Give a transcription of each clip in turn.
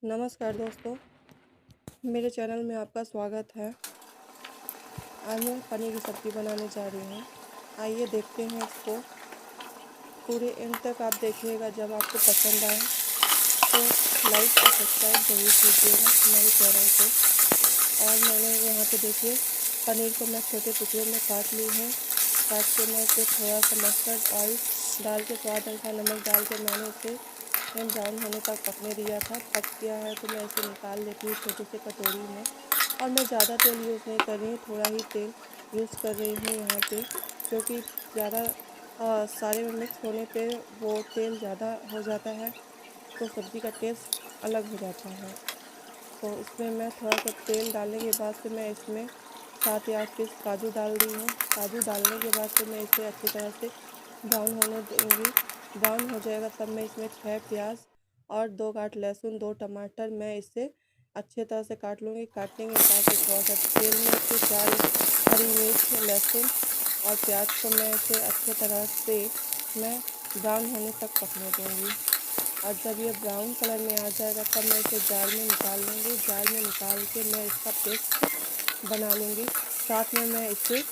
नमस्कार दोस्तों, मेरे चैनल में आपका स्वागत है। आज मैं पनीर की सब्ज़ी बनाने जा रही हूँ। आइए देखते हैं इसको। पूरे एंड तक आप देखिएगा। जब आपको पसंद आए तो लाइक और सब्सक्राइब ज़रूर कीजिएगा हमारे चैनल को। और मैंने यहाँ पे देखिए पनीर को मैं छोटे टुकड़ों में काट ली हूँ। काट के मैं इसे थोड़ा सा मस्टर्ड ऑयल डाल के, स्वाद अनुसार नमक डाल के मैंने इसे ब्राउन होने तक पकने दिया था। पक गया है तो मैं इसे निकाल लेती हूँ छोटे से कटोरी में। और मैं ज़्यादा तेल यूज़ नहीं कर रही हूँ, थोड़ा ही तेल यूज़ कर रही हूँ यहाँ पे, क्योंकि ज़्यादा सारे में मिक्स होने पे वो तेल ज़्यादा हो जाता है तो सब्ज़ी का टेस्ट अलग हो जाता है। तो इसमें मैं थोड़ा सा तेल डालने के बाद से मैं इसमें 7 या 8 पीस काजू डाल दी हूँ। काजू डालने के बाद से मैं इसे अच्छी तरह से ब्राउन होने दूँगी। ब्राउन हो जाएगा तब मैं इसमें 6 प्याज और 2 गांठ लहसुन, 2 टमाटर मैं इसे अच्छे तरह से काट लूँगी। काटने के बाद से थोड़ा सा तेल में इसे 4 हरी मिर्च, लहसुन और प्याज को मैं इसे अच्छे तरह से मैं ब्राउन होने तक पकने दूँगी। और जब ये ब्राउन कलर में आ जाएगा तब मैं इसे जार में निकाल लूँगी। जार में निकाल के मैं इसका पेस्ट बना लूँगी। साथ में मैं इसे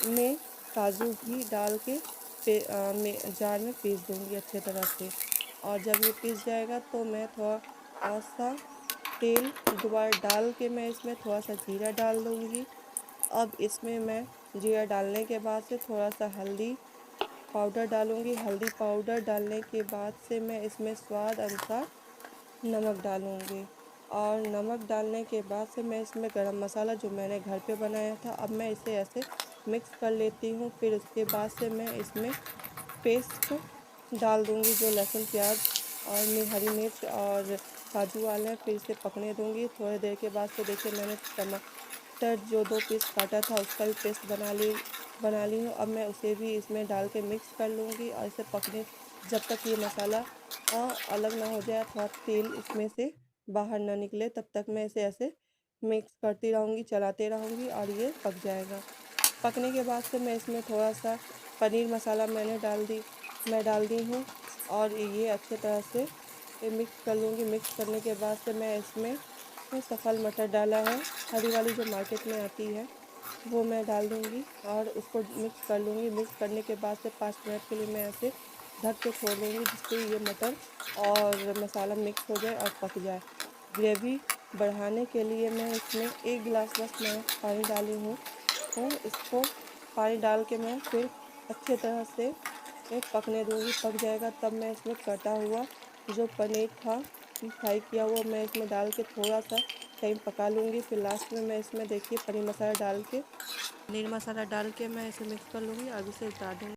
में काजू भी डाल के जार में पीस दूँगी अच्छे तरह से। और जब ये पीस जाएगा तो मैं थोड़ा सा तेल दोबारा डाल के मैं इसमें थोड़ा सा जीरा डाल दूँगी। अब इसमें मैं जीरा डालने के बाद से थोड़ा सा हल्दी पाउडर डालूँगी। हल्दी पाउडर डालने के बाद से मैं इसमें स्वाद अनुसार नमक डालूँगी। और नमक डालने के बाद से मैं इसमें गरम मसाला जो मैंने घर पे बनाया था, अब मैं इसे ऐसे मिक्स कर लेती हूँ। फिर उसके बाद से मैं इसमें पेस्ट डाल दूँगी जो लहसुन, प्याज और हरी मिर्च और काजू वाले हैं। फिर इसे पकने दूँगी। थोड़ी देर के बाद से देखिए मैंने टमाटर जो 2 पीस काटा था उसका भी पेस्ट बना ली हूँ। अब मैं उसे भी इसमें डाल के मिक्स कर लूँगी और इसे पकने जब तक ये मसाला अलग ना हो जाए, थोड़ा तेल इसमें से बाहर ना निकले, तब तक मैं इसे ऐसे मिक्स करती रहूँगी, चलाते रहूँगी और ये पक जाएगा। पकने के बाद से मैं इसमें थोड़ा सा पनीर मसाला मैं डाल दी हूँ और ये अच्छे तरह से मिक्स कर लूँगी। मिक्स करने के बाद से मैं इसमें सफल मटर डाला है, हरी वाली जो मार्केट में आती है वो मैं डाल दूँगी और उसको मिक्स कर लूँगी। मिक्स करने के बाद से 5 मिनट के लिए मैं ऐसे ढक के छोड़ दूँगी, जिससे ये मटर और मसाला मिक्स हो जाए और पक जाए। ग्रेवी बढ़ाने के लिए मैं इसमें 1 गिलास बस मैं पानी डाली हूँ। तो इसको पानी डाल के मैं फिर अच्छे तरह से पकने दूँगी। पक जाएगा तब मैं इसमें कटा हुआ जो पनीर था फ्राई किया हुआ मैं इसमें डाल के थोड़ा सा टाइम पका लूँगी। फिर लास्ट में मैं इसमें देखिए पनीर मसाला डाल के मैं इसे मिक्स कर लूँगी और इसे उतार दूँगी।